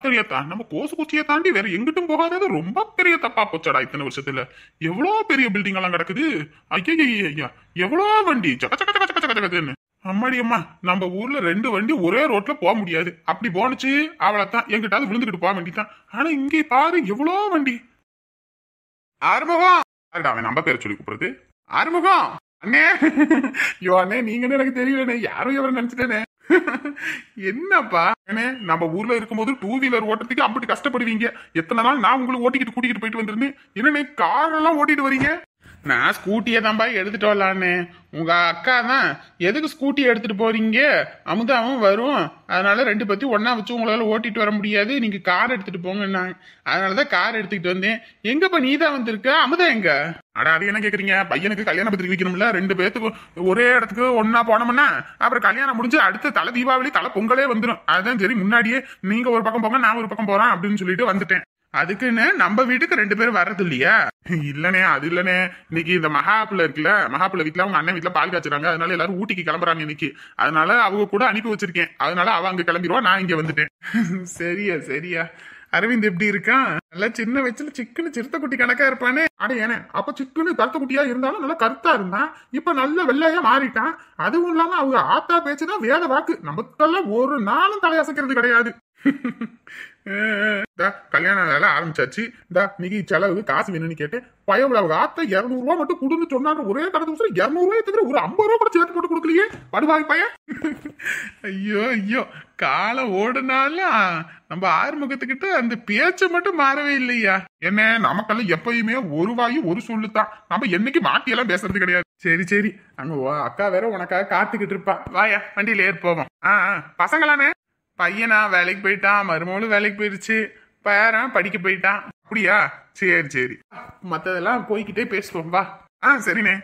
பெரியத்தா, நம்ம கோசு குச்சியை தாண்டி வேற எங்கிட்டும் போகாதது ரொம்ப பெரிய தப்பா போச்சடா இத்தனை வருஷத்துல. எவ்வளவு பெரிய பில்டிங் எல்லாம் கிடக்குது. ஐயா, எவ்வளவு வண்டி சக்க சக்க சக்க சக்க சக்கன்னு. அம்மாடி அம்மா, நம்ம ஊர்ல 2 வண்டி ஒரே ரோட்ல போக முடியாது. அப்படி போனுச்சு அவ்வளவுதான், எங்கிட்டாவது விழுந்துகிட்டு போக வேண்டிதான். ஆனா இங்கே பாரு எவ்வளவு வண்டி. ஆறுமுகம், அவன் நம்ம பேரை சொல்லி கூப்பிடுறது. ஆறுமுகம் அண்ணே. யோ அண்ணே, நீங்க எனக்கு தெரியலண்ணே, யாரும் எவரும் நினைச்சிட்டேனே. என்னப்பா நம்ம ஊர்ல இருக்கும்போது 2 வீலர் ஓட்டுறதுக்கு அப்படி கஷ்டப்படுவீங்க. எத்தனை நாள் நான் உங்களுக்கு ஓட்டிக்கிட்டு கூட்டிகிட்டு போயிட்டு வந்துருந்தேன். என்னண்ணே கார் எல்லாம் ஓட்டிட்டு வரீங்க? நான் ஸ்கூட்டியை தான்பா எடுத்துட்டு வரலான்னு. உங்க அக்கா தான் எதுக்கு ஸ்கூட்டி எடுத்துட்டு போறீங்க, அமுதாவும் வரும், அதனால 2 பேத்தையும் ஒன்னா வச்சு உங்களால ஓட்டிட்டு வர முடியாது, நீங்க கார் எடுத்துட்டு போங்கன்னாங்க. அதனாலதான் கார் எடுத்துக்கிட்டு வந்தேன். எங்கப்பா நீ தான் வந்திருக்க, அமுதா எங்க? அட அது என்ன கேக்குறீங்க, பையனுக்கு கல்யாண பத்திரிக்கை வைக்கணும்ல, 2 பேத்துக்கு ஒரே இடத்துக்கு ஒன்னா போனோம்னா அப்புறம் கல்யாணம் முடிஞ்சு அடுத்த தலை தீபாவளி தலை பொங்கலே வந்துடும். அதுதான் சரி, முன்னாடியே நீங்க ஒரு பக்கம் போங்க, நான் ஒரு பக்கம் போறேன் அப்படின்னு சொல்லிட்டு வந்துட்டேன். அதுக்குன்னு நம்ம வீட்டுக்கு 2 பேரும் வர்றது இல்லையா? இல்லனே, அது இல்லனே, இன்னைக்கு இந்த மகாப்புல இருக்குல்ல, மகாப்புல வீட்டுல அவங்க அண்ணன் வீட்டுல பால் காய்ச்சுறாங்க. அதனால எல்லாரும் ஊட்டிக்கு கிளம்புறாங்க இன்னைக்கு. அதனால அவங்க கூட அனுப்பி வச்சிருக்கேன். அதனால அவ அங்க கிளம்பிடுவா, நான் இங்க வந்துட்டேன். சரியா. அரவிந்த் எப்படி இருக்கான்? நல்லா சின்ன வயசுல சிக்குன்னு சிறுத்த குட்டி கணக்கா இருப்பானே. அட ஏனே, அப்ப சிக்குன்னு கருத்த குட்டியா இருந்தாலும் நல்லா கருத்தா இருந்தான். இப்ப நல்ல வெள்ளையா மாறிட்டான். அதுவும் இல்லாம அவங்க ஆத்தா பேச்சுதான் வேத வாக்கு. நமக்கெல்லாம் ஒரு நாளும் தலையசைக்கிறது கிடையாது. கல்யாண வேலை ஆரம்பிச்சாச்சு. இன்னைக்கு செலவு காசு வேணும்னு கேட்டு பயவுல அவங்க ஆத்த 200 ரூபா மட்டும் கொடுன்னு சொன்னாங்க. ஒரே கடை 200 ரூபாய் தவிர ஒரு 50 ரூபா கூட சேர்த்து போட்டு கொடுக்கலையே, படுவாய் பையன். ஐயோ, காலம் ஓடுனாலும் நம்ம ஆறுமுகத்துக்கிட்ட அந்த பேச்சை மட்டும் மாறவே இல்லையா? என்ன, நமக்கெல்லாம் எப்பயுமே ஒரு வாயு ஒரு சொல்லுத்தான். நம்ம என்னைக்கு மாட்டி எல்லாம் பேசுறது கிடையாது. சரி, அங்க அக்கா வேற உனக்காக காத்துக்கிட்டு இருப்பா. வாயா, வண்டியில ஏறி போவோம். பசங்களானே? பையனா வேலைக்கு போயிட்டான், மருமகளும் வேலைக்கு போயிருச்சு, பேரன் படிக்க போயிட்டான். அப்படியா? சரி, மத்ததெல்லாம் போய்கிட்டே பேசுவோம் வா. சரிண்ணே.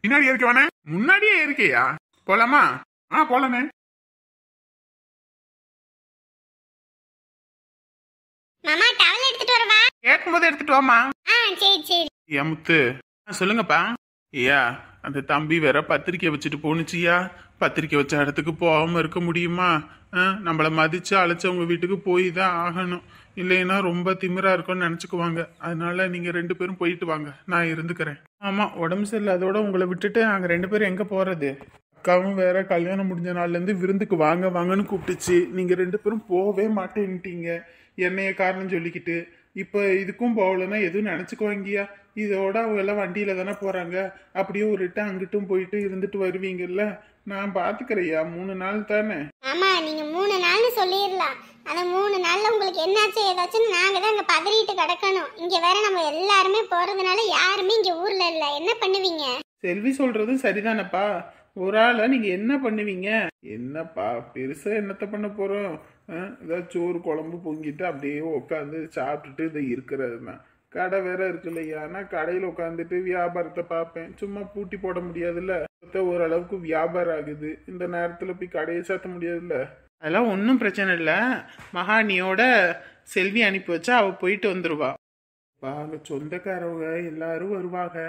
பின்னாடி இருக்கவானே? முன்னாடியே இருக்கையா? போலாமா? போலானே. மாமா டவல் எடுத்துட்டு வரவா? கேட்கும்போது எடுத்துட்டு வாமா. சரி. முத்து, சொல்லுங்கப்பா. ஐயா, அந்த தம்பி வேற பத்திரிக்கை வச்சுட்டு போனுச்சியா. பத்திரிக்கை வச்ச இடத்துக்கு போகாம இருக்க முடியுமா? நம்மள மதிச்சு அழைச்சவங்க வீட்டுக்கு போய் தான் ஆகணும். இல்லைன்னா ரொம்ப திமிரா இருக்கும்னு நினைச்சுக்குவாங்க. அதனால நீங்க 2 பேரும் போயிட்டு வாங்க, நான் இருந்துக்கிறேன். ஆமா, உடம்பு சரியில்லாதோட உங்களை விட்டுட்டு நாங்க 2 பேரும் எங்க போறது? அக்காவும் வேற கல்யாணம் முடிஞ்ச நாள்ல இருந்து விருந்துக்கு வாங்கன்னு கூப்பிட்டுச்சு. நீங்க 2 பேரும் போவே மாட்டேன்ட்டீங்க, என்னைய காரணம் சொல்லிக்கிட்டு. இப்ப இதுக்கும் போகலன்னா எதுவும் நினைச்சுக்குவாங்கயா. இதோட அவங்க எல்லாம் வண்டியில தானே போறாங்க. அப்படியே ஒரு அங்கிட்டும் போயிட்டு இருந்துட்டு வருவீங்கல்ல, நான் பாத்துக்கறையா. 3 நாள் தானே. ஆமா, நீங்க 3 நாள்னு சொல்லிடலாம். அந்த 3 நாள்ல உங்களுக்கு என்னாச்சு ஏதாச்சும் நாங்க தான் அங்க பதறிட்டு கிடக்கணும். இங்க வேற நம்ம எல்லாருமே போறதுனால யாருமே இங்க ஊர்ல இல்ல. என்ன பண்ணுவீங்க? செல்வி சொல்றதும் சரிதானப்பா. ஒரு ஆள நீங்க என்ன பண்ணுவீங்க? என்னப்பா பெருசா என்னத்த பண்ண போறோம்? ஏதாவது சோறு குழம்பு பொங்கிட்டு அப்படியே உட்காந்து சாப்பிட்டுட்டு இதை இருக்கிறது தான். கடை வேற இருக்கு இல்லையா, நான் கடையில் உட்காந்துட்டு வியாபாரத்தை பார்ப்பேன். சும்மா பூட்டி போட முடியாதுல்ல. ஓரளவுக்கு வியாபாரம் ஆகுது. இந்த நேரத்தில் போய் கடையை சாத்த முடியாதுல்ல. அதெல்லாம் ஒன்றும் பிரச்சனை இல்லை. மகானியோட செல்வி அனுப்பி வச்சா அவள் போயிட்டு வந்துடுவா. அங்கே சொந்தக்காரவங்க எல்லாரும் வருவாங்க.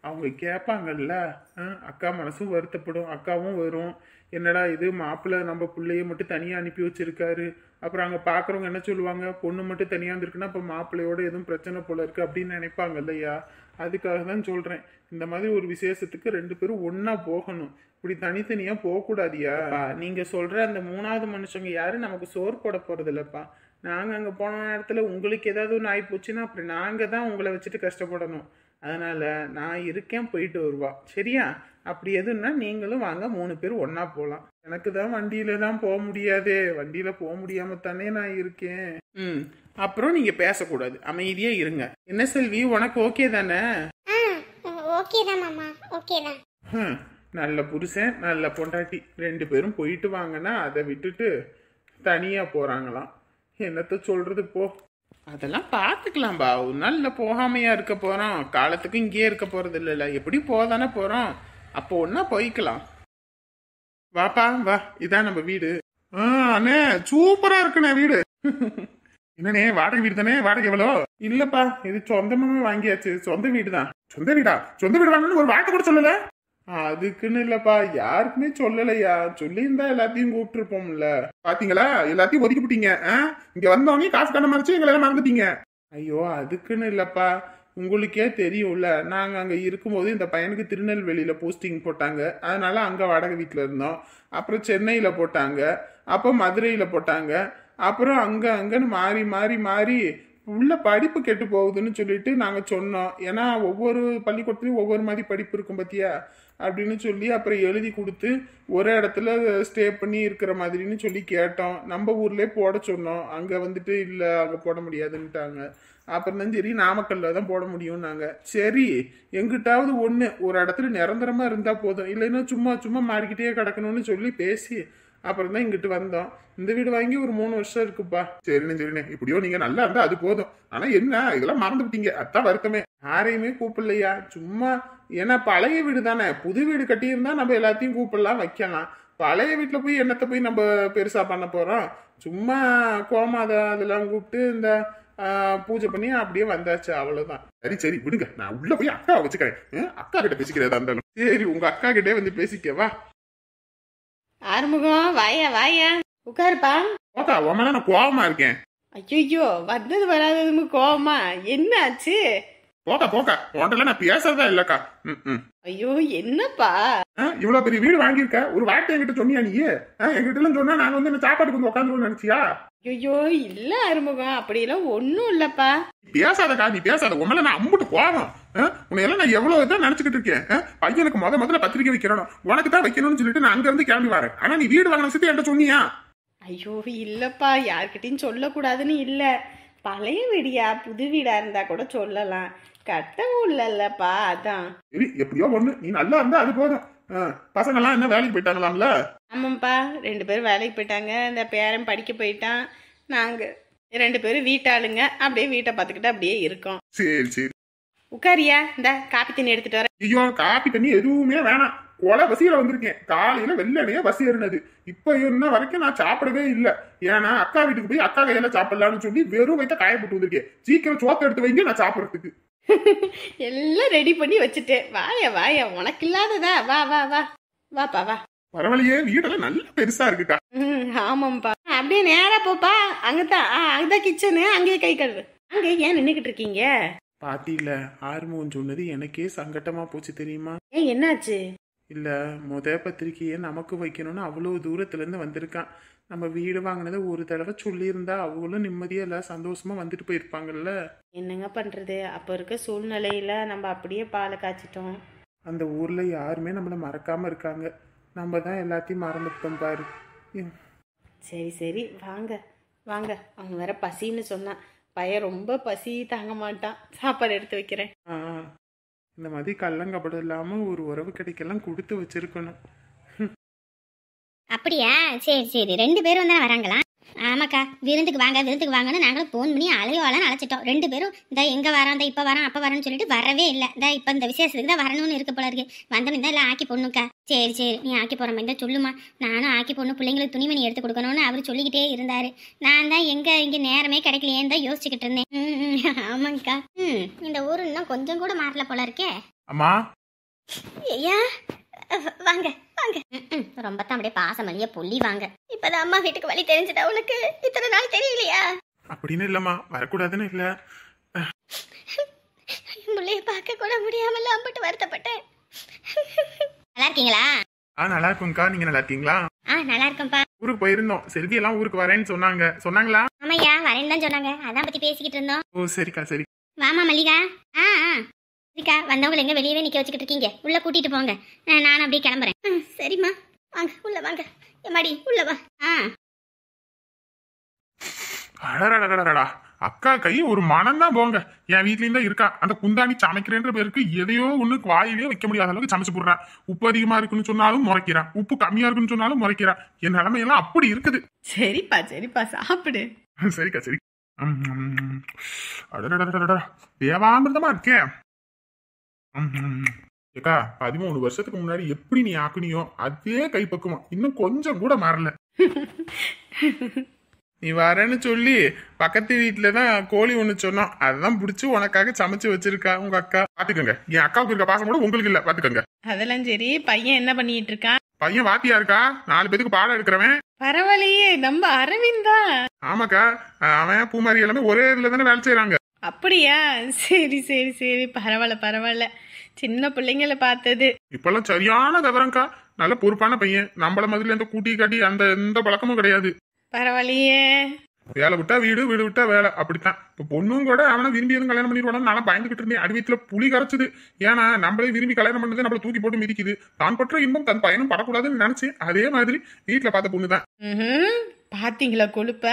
அவங்க கேட்பாங்கல்ல, அக்கா மனசும் வருத்தப்படும். அக்காவும் வரும். என்னடா இது, மாப்பிள்ளை நம்ம பிள்ளைய மட்டும் தனியாக அனுப்பி வச்சிருக்காரு. அப்புறம் அங்கே பார்க்குறவங்க என்ன சொல்லுவாங்க, பொண்ணு மட்டும் தனியாக இருந்திருக்குன்னா அப்போ மாப்பிள்ளையோட எதுவும் பிரச்சனை போல இருக்கு அப்படின்னு நினைப்பாங்க இல்லையா. அதுக்காக தான் சொல்கிறேன், இந்த மாதிரி ஒரு விசேஷத்துக்கு 2 பேரும் ஒன்றா போகணும். இப்படி தனித்தனியாக போகக்கூடாதியா. நீங்கள் சொல்கிற அந்த 3வது மனுஷங்க யாரும் நமக்கு சோறு போட போகிறது இல்லைப்பா. நாங்கள் அங்கே போன நேரத்தில் உங்களுக்கு ஏதாவது ஒன்று ஆகி போச்சுன்னா அப்புறம் நாங்கள் தான் உங்களை வச்சுட்டு கஷ்டப்படணும். அதனால் நான் இருக்கேன், போயிட்டு வருவா. சரியா? அப்படி எதுன்னா நீங்களும் வாங்க, 3 பேர் ஒன்றா போகலாம். எனக்கு தான் வண்டியில தான் போக முடியாதே. வண்டியில போக முடியாம தானே நான் இருக்கேன். அப்புறம் நீங்க பேசக்கூடாது, அமைதியா இருங்க. என்ன செல்வி, உனக்கு ஓகே தானே? ஓகே தான் மாமா, ஓகே தான். நல்ல புருஷன் நல்ல பொண்டாட்டி 2 பேரும் போயிட்டு வாங்கன்னா அதை விட்டுட்டு தனியா போறாங்களாம். என்னத்த சொல்றது போ. அதெல்லாம் பார்த்துக்கலாம்பா. ஒரு நாள் போகாமையா இருக்க போறோம். காலத்துக்கு இங்கேயே இருக்க போறது இல்லைல்ல. எப்படி போதானே போறோம். அப்போ ஒன்னா போய்க்கலாம். வாப்பா வா, இதான் நம்ம வீடு. அண்ணே சூப்பரா இருக்குண்ணே வீடு. என்னண்ணே, வாடகை வீடு தானே? வாடகை எவ்வளோ? இல்லப்பா, இது சொந்தமாவே வாங்கியாச்சு. சொந்த வீடு தான். சொந்த வீடா? சொந்த வீடு வாங்கணும்னு ஒரு வார்த்தை கூட சொல்லல. அதுக்குன்னு இல்லப்பா, யாருக்குமே சொல்லலையா. சொல்லியிருந்தா எல்லாத்தையும் கூப்பிட்டுருப்போம்ல. பாத்தீங்களா, எல்லாத்தையும் ஒதுக்கிவிட்டீங்க. இங்க வந்தோடனே காசு கண்ண மறைச்சு எங்களை எல்லாம் மறந்துட்டீங்க. ஐயோ அதுக்குன்னு இல்லப்பா, உங்களுக்கே தெரியும்ல, நாங்க அங்க இருக்கும்போது இந்த பையனுக்கு திருநெல்வேலியில போஸ்டிங் போட்டாங்க. அதனால அங்க வாடகை வீட்டுல இருந்தோம். அப்புறம் சென்னையில போட்டாங்க, அப்போ மதுரையில போட்டாங்க. அப்புறம் அங்க அங்கன்னு மாறி மாறி மாறி உள்ள படிப்பு கெட்டு போகுதுன்னு சொல்லிட்டு நாங்க சொன்னோம். ஏன்னா ஒவ்வொரு பள்ளிக்கூடத்துலயும் ஒவ்வொரு மாதிரி படிப்பு இருக்கும் பத்தியா அப்படின்னு சொல்லி அப்புறம் எழுதி கொடுத்து ஒரு இடத்துல ஸ்டே பண்ணி இருக்கிற மாதிரின்னு சொல்லி கேட்டோம். நம்ம ஊர்லயே போட சொன்னோம். அங்க வந்துட்டு இல்ல அங்க போட முடியாதுன்னுட்டாங்க. அப்புறம் தான் சரி நாமக்கல்ல தான் போட முடியும்னாங்க. சரி எங்கிட்டாவது ஒரு இடத்துல நிரந்தரமா இருந்தா போதும், இல்லைன்னா சும்மா சும்மா மாறிக்கிட்டே கிடக்கணும்னு சொல்லி பேசி அப்புறம் தான் இங்கிட்டு வந்தோம். இந்த வீடு வாங்கி ஒரு 3 வருஷம் இருக்குப்பா. சரிண்ணே இப்படியோ நீங்க நல்லா இருந்தா அது போதும். ஆனா என்ன இதெல்லாம் மறந்து விட்டீங்க, அதான் வருத்தமே. யாரையுமே கூப்பிடலையா, சும்மா. ஏன்னா பழைய வீடு தானே, புது வீடு கட்டியிருந்தா நம்ம எல்லாத்தையும் கூப்பிடலாம் வைக்கலாம். பழைய வீட்டுல போய் என்னத்தை போய் நம்ம பெருசா பண்ண போறோம். சும்மா கோமாதா அதெல்லாம் கூப்பிட்டு இந்த பூஜை பண்ணி அப்படியே வந்தாச்சு, அவ்வளவுதான். சரி விடுங்க, நான் உள்ள போய் அக்காவை வச்சுக்கிறேன். அக்கா கிட்ட பேசிக்கிறதா இருந்தாலும் சரி, உங்க அக்கா கிட்டே வந்து பேசிக்கவா. ஆறுமுகம், வாயா உட்காருப்பா. போக்கா உன் மேல நான் கோவமா இருக்கேன். ஐயோ வந்தது வராததுன்னு கோவமா? என்ன ஆச்சு? போக்கா உன்கிட்ட நான் பேசுறதா இல்லக்கா. ஐயோ என்னப்பா, இவ்வளவு பெரிய வீடு வாங்கியிருக்க, ஒரு வார்த்தை என்கிட்ட சொன்னியா நீ? என்கிட்ட எல்லாம் சொன்னா நாங்க வந்து சாப்பாட்டுக்கு வந்து உட்காந்து நினைச்சியா? ஐயோ இல்ல ஆறுமுகம், அப்படியெல்லாம் ஒன்னும் இல்லப்பா. பேசாதக்கா, நீ பேசாத. உண்மையில நான் அம்புட்டு கோவம். உன்னையெல்லாம் நான் எவ்வளவு இதான் நினைச்சுக்கிட்டு இருக்கேன். பையனுக்கு முதல்ல பத்திரிக்கை வைக்கணும், உனக்கு தான் வைக்கணும்னு சொல்லிட்டு நான் அங்க இருந்து கிளம்பி வரேன். ஆனா நீ வீடு வாங்கின விஷயத்தை என்கிட்ட சொன்னியா? ஐயோ இல்லப்பா, யார்கிட்டயும் சொல்லக்கூடாதுன்னு இல்ல. பழைய வீடியா, புது வீடா இருந்தா கூட சொல்லலாம், கட்டவும் இல்லல்லப்பா, அதான். சரி எப்படியோ ஒண்ணு, நீ நல்லா இருந்தா அது போதும். பசங்க எல்லாம் என்ன வேலைக்கு போயிட்டாங்களாம்ல? ஆமாப்பா, 2 பேரும் வேலைக்கு போயிட்டாங்க. இந்த பேரன் படிக்க போயிட்டான். நாங்க 2 பேரும் வீட்டாளுங்க, அப்படியே வீட்டை பார்த்துக்கிட்டு அப்படியே இருக்கோம். சரி உட்காரியா, இந்த காப்பி தண்ணி எடுத்துட்டு வரேன். ஐயோ காப்பி தண்ணி எதுவுமே வேணாம், கொலை பசியில வந்திருக்கேன். காலையில வெள்ளனையே பசி ஏறினது. இப்ப இன்ன வரைக்கும் நான் சாப்பிடவே இல்லை. ஏன்னா அக்கா வீட்டுக்கு போய் அக்கா கையில சாப்பிடலாம்னு சொல்லி வெறும் வைத்த காயப்பட்டு வந்திருக்கேன். சீக்கிரம் சோத்த எடுத்து வைங்க, நான் சாப்பிடறதுக்கு. எல்லாம் ரெடி பண்ணி வச்சுட்டேன். வாயா உனக்கு இல்லாததா? வாப்பா வா. பரவாயில்லையே, வீடெல்லாம் நல்ல பெருசா இருக்குக்கா. ஆமாப்பா, அப்படியே நேரா போப்பா. அங்கதான் கிச்சனு, அங்கேயே கை கழுவு. அங்க ஏன் நின்னுகிட்டு இருக்கீங்க? பாட்டியில ஆறுமுகம் சொன்னது எனக்கே சங்கட்டமா போச்சு தெரியுமா? ஏன் என்னாச்சு? இல்ல பத்திரிக்கையை நமக்கு வைக்கணும்னு அவ்வளவு தூரத்துல இருந்து வந்திருக்கான். நம்ம வீடு வாங்கினதை ஒரு தடவை சொல்லியிருந்தா அவங்களும் நிம்மதியா இல்ல சந்தோஷமா வந்துட்டு போயிருப்பாங்கல்ல. என்னங்க பண்றது, அப்ப இருக்க சூழ்நிலையில நம்ம அப்படியே பாலை காய்ச்சிட்டோம். அந்த ஊர்ல யாருமே நம்மள மறக்காம இருக்காங்க, நம்ம தான் எல்லாத்தையும் மறந்துட்டோம் பாரு. சரி வாங்க. அவங்க வேற பசின்னு சொன்னான். பையன் ரொம்ப பசி தாங்க மாட்டான். சாப்பாடு எடுத்து வைக்கிறேன். இந்த மாதிரி கள்ளங்கப்படம் இல்லாம ஒரு உறவு கிடைக்கலாம் கொடுத்து வச்சிருக்கணும். அப்படியா? சரி 2 பேரும் வந்து வராங்களா? ஆமாக்கா, விருந்துக்கு வாங்கன்னு நாங்களும் ஃபோன் பண்ணி அலையோலாம் அழைச்சிட்டோம். 2 பேரும் இந்த எங்க வரோம், இந்த இப்ப வரோம் அப்ப வரேன்னு சொல்லிட்டு வரவே இல்லை. இந்த இப்ப இந்த விசேஷத்துக்கு தான் வரணும்னு இருக்க போல இருக்கு. வந்தோம் தான் எல்லாம் ஆக்கி போடணுக்கா. சரி நீ ஆக்கி போற மாதிரி தான் சொல்லுமா. நானும் ஆக்கி போடணும், பிள்ளைங்களுக்கு துணிமணி எடுத்து கொடுக்கணும்னு அவர் சொல்லிக்கிட்டே இருந்தாரு. நான் தான் இங்க நேரமே கிடைக்கலையேன்னு தான் யோசிச்சுக்கிட்டு இருந்தேன். ஆமாங்கக்கா. இந்த ஊரு இன்னும் கொஞ்சம் கூட மாறல போல இருக்கே. அம்மா ஐயா வாங்க. ரொம்ப தான் அப்படியே பாசமளிய பொல்லி வாங்க. இப்பதான் அம்மா வீட்டுக்கு வழி தெரிஞ்சுட்டா உனக்கு? இத்தனை நாள் தெரியலையா? அப்படின்னு இல்லம்மா, வரக்கூடாதுன்னு இல்ல. முள்ளைய பார்க்க கூட முடியாமல அம்பிட்டு வருத்தப்பட்டேன். நல்லா இருக்கீங்களா? நல்லா இருக்கும்க்கா, நீங்க நல்லா இருக்கீங்களா? நல்லா இருக்கேன்ப்பா. ஊருக்கு போயிருந்தோம், செல்வி எல்லாம் ஊருக்கு வரேன்னு சொன்னாங்களா? ஆமாய்யா, வரேன்னு தான் சொன்னாங்க. அதான் பத்தி பேசிக்கிட்டு இருந்தோம். ஓ சரிக்கா சரி. வாமா மல்லிகா. சரிக்கா, வந்தவங்களை எங்க வெளியவே நிக்க வச்சுக்கிட்டு இருக்கீங்க, உள்ள கூட்டிட்டு போங்க. நான் அப்படியே கிளம்புறேன். சரிம்மா, வாங்க உள்ள வாங்க. எம்மாடி உள்ள வா. அடடடடடா, அக்கா கை ஒரு மனம் தான் போங்க. என் வீட்லயும் தான் இருக்கா. அந்த குந்தாணி சமைக்கிறேன்ற பேருக்கு எதையோ ஒண்ணு வாயிலே வைக்க முடியாத அளவுக்கு சமைச்சு போடுறான். உப்பு அதிகமா இருக்குன்னு சொன்னாலும் முறைக்கிறான், உப்பு கம்மியா இருக்குன்னு சொன்னாலும் முறைக்கிறான். என் நிலைமையெல்லாம் அப்படி இருக்குது. சரிப்பா சாப்பிடு. சரிக்கா சரி. அடடடடடா, தேவாமிர்தமா இருக்கேன். ஏக்கா 13 வருஷத்துக்கு முன்னாடி எப்படி நீ ஆக்குனியோ அதே கைப்பக்குவம் இன்னும் கொஞ்சம் கூட மாறல. நீ வரேன்னு சொல்லி பக்கத்து வீட்டுல தான் கோழி ஒண்ணு சொன்னோம், அதான் பிடிச்சி உனக்காக சமைச்சு வச்சிருக்கா உங்க அக்கா. பாத்துக்கோங்க, என் அக்காவுக்கு இருக்க பாசம் கூட உங்களுக்கு இல்ல, பாத்துக்கோங்க. அதெல்லாம் சரி, பையன் என்ன பண்ணிட்டு இருக்கான்? பையன் வாத்தியா இருக்கா, 4 பேத்துக்கு பாடம் எடுக்கிறவன். பரவாயில்லையே, நம்ம அரவிந்தா. ஆமாக்கா, அவன் பூமாரி எல்லாமே ஒரே இதுல தானே வேலை செய்யறாங்க. அப்படியா? சரி சரி சரி, பரவாயில்ல பரவாயில்ல. சின்ன பிள்ளைங்கள பார்த்தது. இப்பெல்லாம் சரியான விவரம்க்கா, நல்ல பொறுப்பான பையன். நம்மள மாதிரி அந்த கூட்டி காட்டி அந்த எந்த பழக்கமும் கிடையாது. பரவாயில்லையே. வேலை விட்டா வீடு, வீடு விட்டா வேலை, அப்படித்தான். இப்ப பொண்ணும் கூட அவனை விரும்பி எதுவும் கல்யாணம் பண்ணிடுவானு நான் பயந்துகிட்டு இருந்தேன். அடிவீட்டுல புலி கரைச்சது. ஏன்னா நம்மளே விரும்பி கல்யாணம் பண்ணது நம்மள தூக்கி போட்டு மிதிக்குது. தான் பற்ற இன்பம் தன் பயனும் படக்கூடாதுன்னு நினைச்சேன். அதே மாதிரி வீட்டுல பார்த்த பொண்ணுதான். பாத்தீங்களா கொழுப்ப?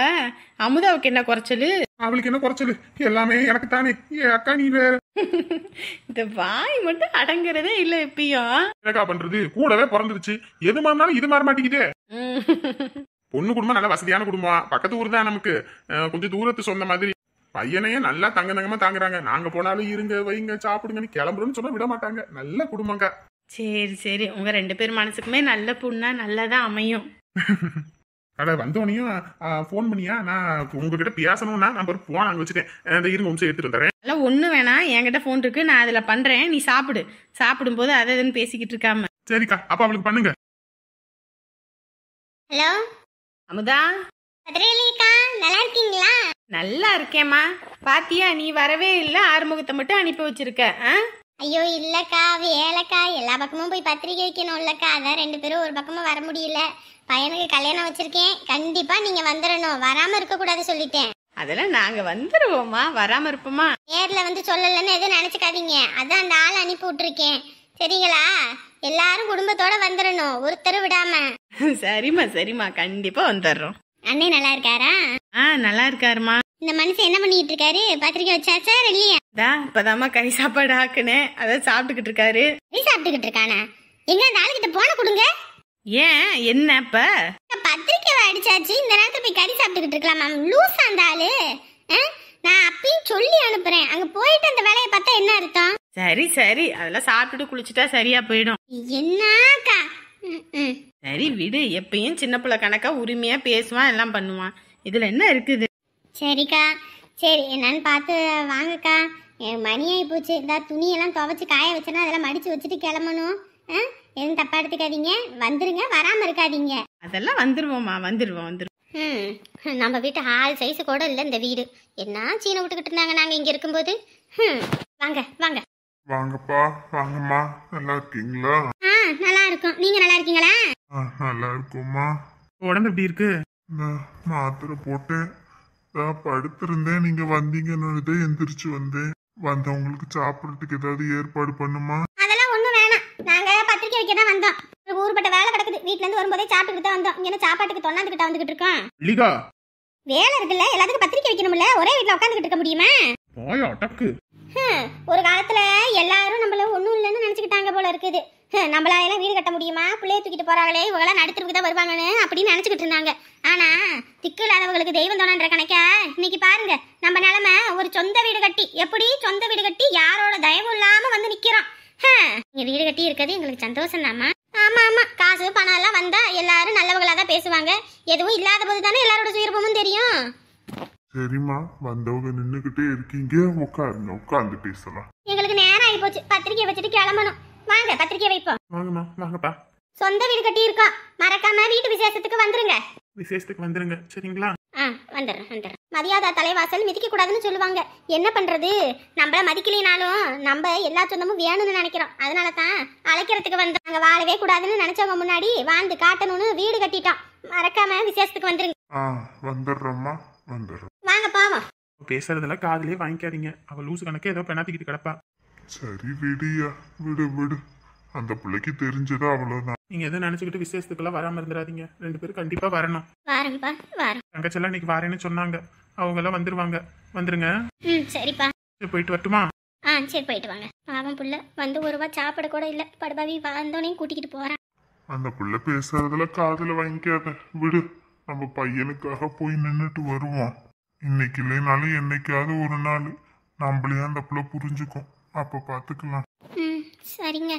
அமுதாவுக்கு என்ன குறைச்சலு? அவளுக்கு என்ன குறைச்சலு? எல்லாமே எனக்கு தானே. அக்கா நீ வேற. இந்த வாய் மட்டும் அடங்குறதே இல்ல. எப்பயும் என்னக்கா பண்றது, கூடவே பிறந்துருச்சு. எது மாறினாலும் இது மாற மாட்டேங்குதே. பொண்ணு குடும்பம் நல்ல வசதியான குடும்பம், பக்கத்து ஊர் தான் நமக்கு, கொஞ்சம் தூரத்து சொந்த மாதிரி. பையனையே நல்லா தங்கமா தாங்குறாங்க. நாங்க போனாலும் இருங்க வைங்க சாப்பிடுங்கன்னு கிளம்புறோம்னு சொன்னா விட மாட்டாங்க. நல்ல குடும்பங்க. சரி சரி, உங்க 2 பேர் மனசுக்குமே நல்ல பொண்ணா நல்லதான் அமையும். அட வந்தோனையும் போன் பண்ணியா, நான் உங்ககிட்ட பேசணும்னா நம்பர் போன் அங்க வச்சுட்டேன். இந்த இருங்க நிமிஷம் எடுத்துட்டு வந்துடுறேன். அதெல்லாம் ஒண்ணு வேணாம், என்கிட்ட போன் இருக்கு, நான் அதுல பண்றேன். நீ சாப்பிடு. சாப்பிடும் போது அதை இதுன்னு பேசிக்கிட்டு இருக்காம. சரிக்கா, அப்ப அவளுக்கு பண்ணுங்க. ஹலோ அமுதா. பத்ரேலிக்கா, நல்லா இருக்கீங்களா? நல்லா இருக்கேம்மா. பாத்தியா, நீ வரவே இல்ல, ஆறுமுகத்தை மட்டும் அனுப்பி வச்சிருக்க. ஐயோ இல்லக்கா, வேலைக்கா, எல்லா பக்கமும் போய் பத்திரிக்கை வைக்கணும் இல்லக்கா, அதான் 2 பேரும் ஒரு பக்கமா வர முடியல. பையனுக்கு கல்யாணம் வச்சிருக்கேன், கண்டிப்பா நீங்க வந்துடணும், வராம இருக்க கூடாது சொல்லிட்டேன். அதெல்லாம் நாங்க வந்துருவோமா, வராம இருப்போமா? நேர்ல வந்து சொல்லலன்னு எதுவும் நினைச்சுக்காதீங்க, அதான் அந்த ஆள் அனுப்பி விட்டுருக்கேன். சரிங்களா? எல்லாரும் குடும்பத்தோட வந்துடணும், ஒருத்தர் விடாம. சரிம்மா சரிம்மா, கண்டிப்பா வந்துடுறோம். அண்ணே நல்லா இருக்காரா? நல்லா இருக்காருமா. இந்த மனுஷன் என்ன பண்ணிட்டு இருக்காரு? பத்திரிக்கை வச்சாச்சா இல்லையா? இப்பதாம்மா கை சாப்பாடு ஆக்குனேன், அதான் சாப்பிட்டுக்கிட்டு இருக்காரு. நீ சாப்பிட்டுக்கிட்டு இருக்கானா? எங்க அந்த ஆளுகிட்ட போன கொடுங்க. ஏன், என்ன இப்ப? பத்திரிக்கை அடிச்சாச்சு, இந்த நேரத்துல போய் கறி சாப்பிட்டுக்கிட்டு இருக்கலாமா? லூஸ் அந்த ஆளு. நான் அப்பயும் சொல்லி அனுப்புறேன், அங்க போயிட்டு அந்த வேலையை பார்த்தா என்ன அர்த்தம்? சரி சரி, அதெல்லாம் சாப்பிட்டுட்டு குளிச்சுட்டா சரியா போயிடும். என்னக்கா? சரி விடு, எப்பயும் சின்ன பிள்ளை கணக்கா உரிமையா பேசுவான், எல்லாம் பண்ணுவான். இதுல என்ன இருக்குது? சரிக்கா, சரி என்னன்னு பார்த்து வாங்கக்கா. என் மணி ஆகி போச்சு. இந்த துணியெல்லாம் துவைச்சு காய வச்சேன்னா அதெல்லாம் மடிச்சு வச்சுட்டு கிளம்பணும். எதுவும் தப்பா எடுத்துக்காதீங்க, வந்துருங்க, வராம இருக்காதீங்க. அதெல்லாம் வந்துருவோம்மா, வந்துருவோம் வந்துருவோம். நம்ம வீட்டு ஹால் சைஸு கூட இல்லை இந்த வீடு. என்ன சீனை விட்டுக்கிட்டு இருந்தாங்க நாங்க இங்க இருக்கும்போது. வாங்க வாங்க. வாங்கப்பா, வாங்கம்மா. நல்லா இருக்கீங்களா? நல்லா இருக்கும். நீங்க நல்லா இருக்கீங்களா? நல்லா இருக்கும்மா. உடம்பு எப்படி இருக்கு? இந்த மாத்திரை போட்டு படுத்திருந்தேன், நீங்க வந்தீங்கன்னு எந்திரிச்சு வந்தேன். வந்தவங்களுக்கு சாப்பிடறதுக்கு ஏதாவது ஏற்பாடு பண்ணுமா? அதெல்லாம் ஒண்ணும் வேணாம், நாங்க பத்திரிக்கை வைக்க தான் வந்தோம். ஊர்பட்ட வேலை கிடக்குது, வீட்டுல இருந்து வரும்போதே சாப்பிட்டுக்கிட்டு தான் வந்தோம். இங்க சாப்பாட்டுக்கு தொண்ணாந்துக்கிட்ட வந்துகிட்டு இருக்கோம். இல்லைக்கா, வேலை இருக்குல்ல, எல்லாத்துக்கும் பத்திரிக்கை வைக்கணும்ல, ஒரே வீட்டுல உட்காந்துக்கிட்டு இருக்க முடியுமா? ஒரு காலத்துல எல்லாரும் நம்மள ஒண்ணும் இல்லைன்னு நினைச்சுக்கிட்டாங்க போல இருக்குது. நம்மளால வீடு கட்ட முடியுமா, பிள்ளைய தூக்கிட்டு போறாங்களே, இவங்களாம் நடுத்தருக்கு தான் வருவாங்கன்னு அப்படின்னு நினைச்சுக்கிட்டு இருந்தாங்க. ஆனா திக்கு இல்லாதவங்களுக்கு தெய்வம் தோணன்ற கணக்கா இன்னைக்கு பாருங்க நம்ம நிலைமை. ஒரு சொந்த வீடு கட்டி, எப்படி சொந்த வீடு கட்டி யாரோட தயவும் இல்லாம வந்து நிக்கிறோம். நீங்க வீடு கட்டி இருக்கிறது எங்களுக்கு சந்தோஷம் தாமா. ஆமா ஆமா, காசு பணம் எல்லாம் வந்தா எல்லாரும் நல்லவங்களா தான் பேசுவாங்க. எதுவும் இல்லாத போது தானே எல்லாரோட சுயரூபமும் தெரியும். சரிம்மா, வந்தவங்க நின்னுகிட்டே இருக்கீங்க, உட்காருங்க, உட்கார்ந்து பேசலாம். எங்களுக்கு நேரம் ஆகி போச்சு, பத்திரிக்கை வச்சுட்டு கிளம்பணும். வாங்க பத்திரிக்கை வைப்போம். வாங்கம்மா, வாங்கப்பா. சொந்த வீடு கட்டி இருக்கோம், மறக்காம வீட்டு விசேஷத்துக்கு வந்துருங்க. விசேஷத்துக்கு வந்துருங்க, சரிங்களா? வந்துடுறேன். மதியாதா தலைவாசல் மிதிக்க கூடாதுன்னு சொல்லுவாங்க. என்ன பண்றது, நம்மள மதிக்கலினாலும் நம்ம எல்லா சொந்தமும் வேணும்னு நினைக்கிறோம். அதனால தான் அழைக்கிறதுக்கு வந்தோம். நாங்க வாழவே கூடாதுன்னு நினைச்சவங்க முன்னாடி வாழ்ந்து காட்டணும்னு வீடு கட்டிட்டோம். மறக்காம விசேஷத்துக்கு வந்துருங்க. வந்துடுறோம்மா, வந்துடுறோம். வாங்க பாவம். பேசுறதுல காதலே வாங்கிக்காதீங்க. அவ லூசு கணக்கே ஏதோ பெண்ணாத்திக்கிட்டு கிடப்பா. சரி விடியா, விடு விடு, அந்த பிள்ளைக்கு தெரிஞ்சதா அவ்வளவுதான். நீங்க எதுவும் நினைச்சுக்கிட்டு விசேஷத்துக்குலாம் வராம இருந்துடாதீங்க. 2 பேரும் கண்டிப்பா வரணும். வாரம்பா வாரம். தங்கச்செல்லாம் இன்னைக்கு வரேன்னு சொன்னாங்க, அவங்க எல்லாம் வந்துருவாங்க. வந்துருங்க. சரிப்பா. போயிட்டு வரட்டுமா? சரி போயிட்டு வாங்க. பாவம் புள்ள வந்து ஒரு ரூபா சாப்பிட கூட இல்ல, படுபாவி வந்தோனையும் கூட்டிக்கிட்டு போறான். அந்த பிள்ளை பேசுறதுல காதுல வாங்கிக்காத, விடு. நம்ம பையனுக்காக போய் நின்னுட்டு வருவோம். இன்னைக்கு இல்லைனாலும் என்னைக்காவது ஒரு நாள் நம்மளே அந்த பிள்ளை புரிஞ்சுக்கும். அப்ப பாத்துக்கலாம். சரிங்க.